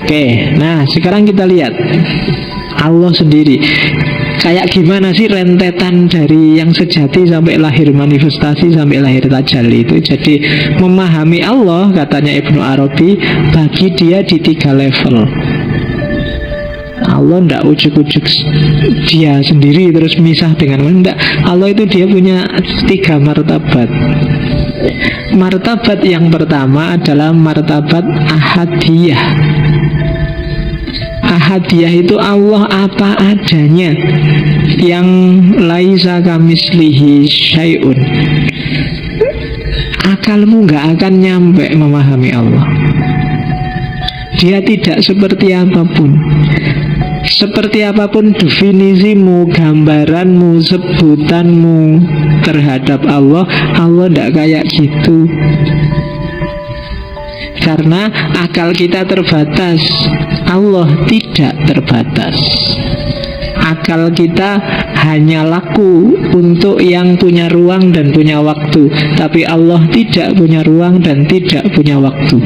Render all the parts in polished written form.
Oke, nah sekarang kita lihat Allah sendiri. Kayak gimana sih rentetan dari yang sejati sampai lahir manifestasi sampai lahir tajalli itu. Jadi memahami Allah, katanya Ibnu Arabi, bagi dia di 3 level. Allah tidak ujuk-ujuk dia sendiri terus misah dengan Allah. Allah itu dia punya 3 martabat. Martabat yang pertama adalah martabat ahadiyah. Ahadiyah itu Allah apa adanya, yang laisa kamislihi syai'un. Akalmu gak akan nyampe memahami Allah. Dia tidak seperti apapun. Seperti apapun definisimu, gambaranmu, sebutanmu terhadap Allah, Allah tidak kayak gitu. Karena akal kita terbatas, Allah tidak terbatas. Akal kita hanya laku untuk yang punya ruang dan punya waktu, tapi Allah tidak punya ruang dan tidak punya waktu.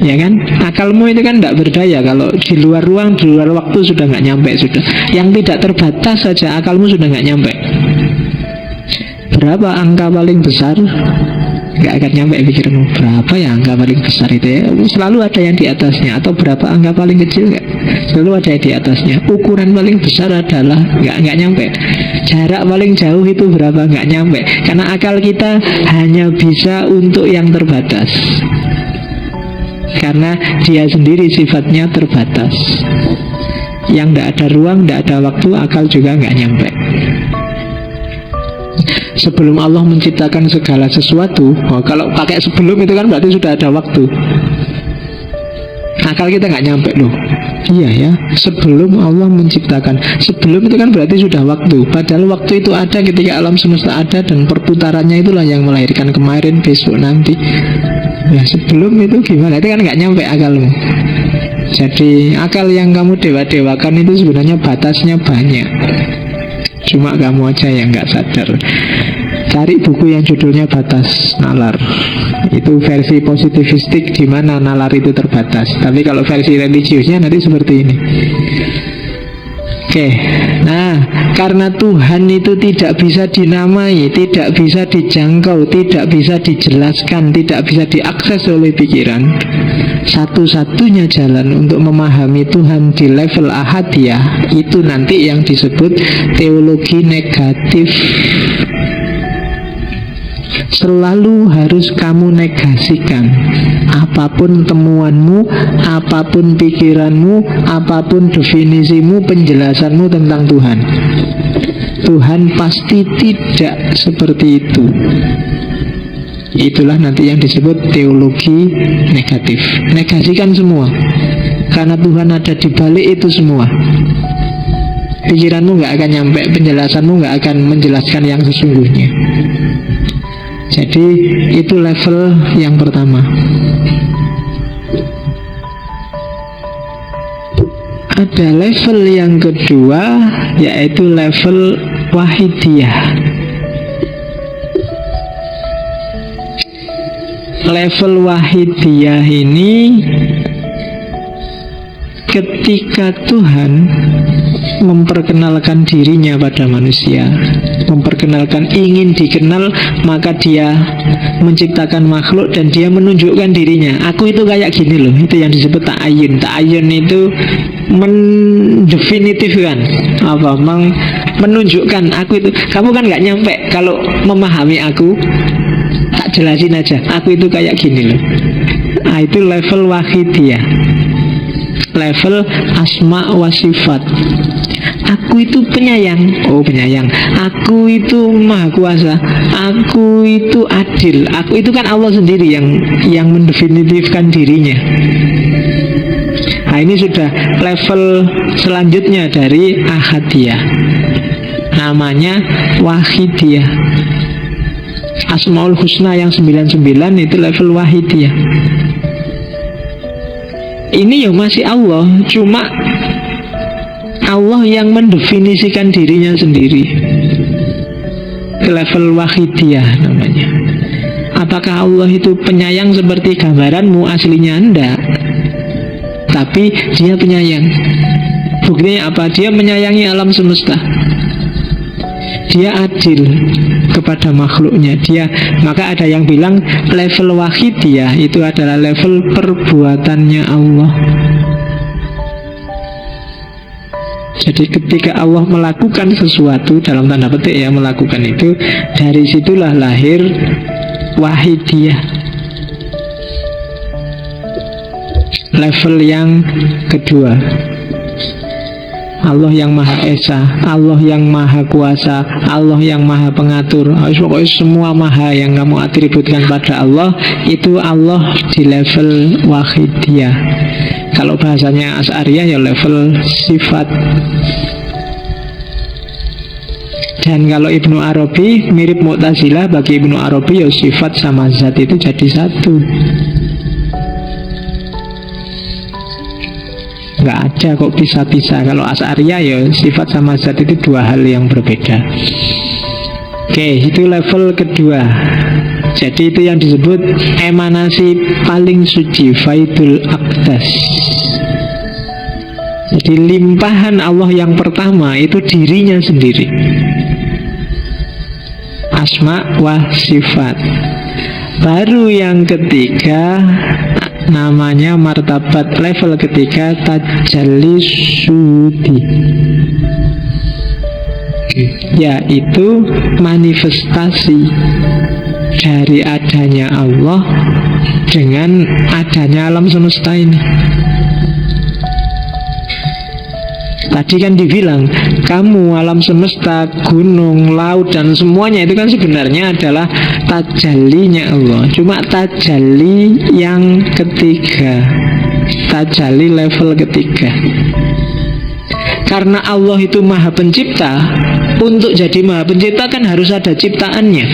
Ya kan? Akalmu itu kan tidak berdaya. Kalau di luar ruang, di luar waktu sudah nggak nyampe sudah. Yang tidak terbatas saja akalmu sudah nggak nyampe. Berapa angka paling besar? Nggak akan nyampe pikiranmu. Berapa ya angka paling besar itu ya? Selalu ada yang di atasnya. Atau berapa angka paling kecil nggak? Selalu ada yang di atasnya. Ukuran paling besar adalah nggak nyampe. Jarak paling jauh itu berapa? Nggak nyampe. Karena akal kita hanya bisa untuk yang terbatas. Karena dia sendiri sifatnya terbatas. Yang tidak ada ruang, tidak ada waktu, akal juga nggak nyampe. Sebelum Allah menciptakan segala sesuatu, kalau pakai sebelum itu kan berarti sudah ada waktu. Akal kita nggak nyampe loh. Iya ya, sebelum Allah menciptakan. Sebelum itu kan berarti sudah waktu. Padahal waktu itu ada ketika alam semesta ada, dan perputarannya itulah yang melahirkan kemarin, besok, nanti. Nah sebelum itu gimana? Itu kan nggak nyampe akalmu. Jadi akal yang kamu dewa-dewakan itu sebenarnya batasnya banyak. Cuma kamu aja yang nggak sadar. Cari buku yang judulnya Batas Nalar. Itu versi positivistik di mana nalar itu terbatas. Tapi kalau versi religiusnya nanti seperti ini. Oke, nah karena Tuhan itu tidak bisa dinamai, tidak bisa dijangkau, tidak bisa dijelaskan, tidak bisa diakses oleh pikiran. Satu-satunya jalan untuk memahami Tuhan di level ahadiyah itu nanti yang disebut teologi negatif. Selalu harus kamu negasikan apapun temuanmu, apapun pikiranmu, apapun definisimu, penjelasanmu tentang Tuhan. Tuhan pasti tidak seperti itu. Itulah nanti yang disebut teologi negatif. Negasikan semua, karena Tuhan ada di balik itu semua. Pikiranmu gak akan nyampe, penjelasanmu gak akan menjelaskan yang sesungguhnya. Jadi itu level yang pertama. Ada level yang kedua, yaitu level wahidiyah. Level wahidiyah ini ketika Tuhan memperkenalkan dirinya pada manusia, memperkenalkan ingin dikenal, maka dia menciptakan makhluk dan dia menunjukkan dirinya. Aku itu kayak gini loh. Itu yang disebut ta'ayun. Ta'ayun itu mendefinitifkan apa? Menunjukkan aku itu. Kamu kan gak nyampe kalau memahami aku. Tak jelasin aja, aku itu kayak gini loh. Nah, itu level wahidiyah. Level asma wa sifat. Aku itu penyayang. Oh penyayang. Aku itu maha kuasa. Aku itu adil. Aku itu kan Allah sendiri yang mendefinitifkan dirinya. Nah ini sudah level selanjutnya dari ahadiyah. Namanya wahidiyah. Asmaul Husna yang 99 itu level wahidiyah. Ini ya masih Allah, cuma Allah yang mendefinisikan dirinya sendiri. Level wahidiyah namanya. Apakah Allah itu penyayang seperti gambaranmu? Aslinya enggak. tapi dia penyayang. Buktinya apa? Dia menyayangi alam semesta. Dia adil kepada makhluknya. Maka ada yang bilang level wahidiyah itu adalah level perbuatannya Allah. Jadi ketika Allah melakukan sesuatu, dalam tanda petik ya, melakukan itu, dari situlah lahir wahidiyah. Level yang kedua, Allah yang Maha Esa, Allah yang Maha Kuasa, Allah yang Maha Pengatur. Pokoknya semua Maha yang kamu atributkan pada Allah, itu Allah di level wahidiyah. Kalau bahasanya Asy'ariyah ya level sifat. Dan kalau Ibnu Arabi mirip Mu'tazilah, bagi Ibnu Arabi ya sifat sama zat itu jadi satu. Nggak ada kok pisah-pisah. Kalau Asy'ariyah ya sifat sama zat itu dua hal yang berbeda. Oke, itu level kedua. Jadi itu yang disebut emanasi paling suci, Faidul Aqdas. Jadi limpahan Allah yang pertama itu dirinya sendiri, asma wa sifat. Baru yang ketiga namanya martabat level ketiga, tajalli syuhudi, yaitu manifestasi dari adanya Allah dengan adanya alam semesta ini. Tadi kan dibilang, kamu, alam semesta, gunung, laut, dan semuanya itu kan sebenarnya adalah tajallinya Allah. Cuma tajalli yang ketiga, tajalli level ketiga. Karena Allah itu Maha Pencipta, untuk jadi Maha Pencipta kan harus ada ciptaannya.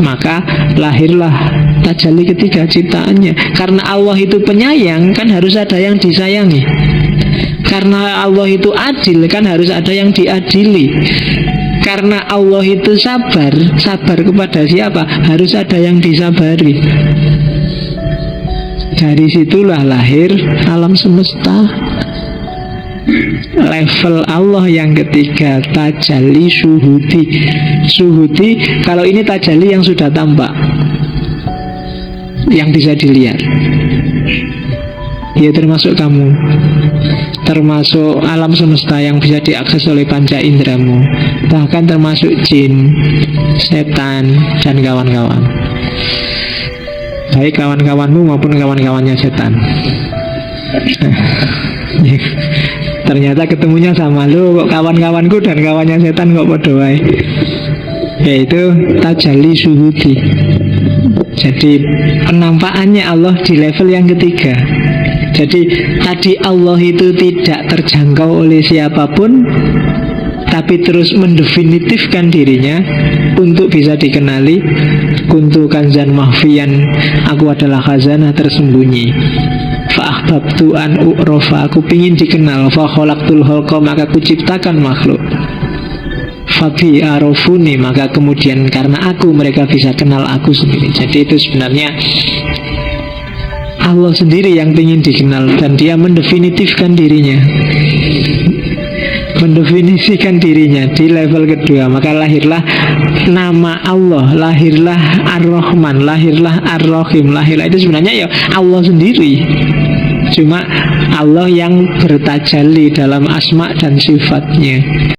Maka lahirlah tajalli ketiga, ciptaannya. Karena Allah itu penyayang, kan harus ada yang disayangi. Karena Allah itu adil, kan harus ada yang diadili. Karena Allah itu sabar, sabar kepada siapa? Harus ada yang disabari. Dari situlah lahir alam semesta. Level Allah yang ketiga, tajalli syuhudi. Syuhudi, kalau ini tajalli yang sudah tampak, yang bisa dilihat. Ya termasuk kamu, termasuk alam semesta yang bisa diakses oleh panca indramu, bahkan termasuk jin, setan, dan kawan-kawan. Baik kawan-kawanmu maupun kawan-kawannya setan. Ternyata ketemunya sama lu, kok kawan-kawanku dan kawannya setan kok podo wae. Yaitu tajalli syuhudi. Jadi penampakannya Allah di level yang ketiga. Jadi tadi Allah itu tidak terjangkau oleh siapapun, tapi terus mendefinitifkan dirinya untuk bisa dikenali. Kuntu kanzan mahfiyan, aku adalah khazanah tersembunyi. Fa'ahbabtu an u'rofa, aku pingin dikenal. Fakholaktul holqa, maka aku ciptakan makhluk. Fabi arofuni, maka kemudian karena aku mereka bisa kenal aku sendiri. Jadi itu sebenarnya Allah sendiri yang ingin dikenal, dan dia mendefinitifkan dirinya, mendefinisikan dirinya di level kedua. Maka lahirlah nama Allah, lahirlah Ar-Rahman, lahirlah Ar-Rahim, lahirlah itu sebenarnya ya Allah sendiri. Cuma Allah yang bertajalli dalam asma dan sifatnya.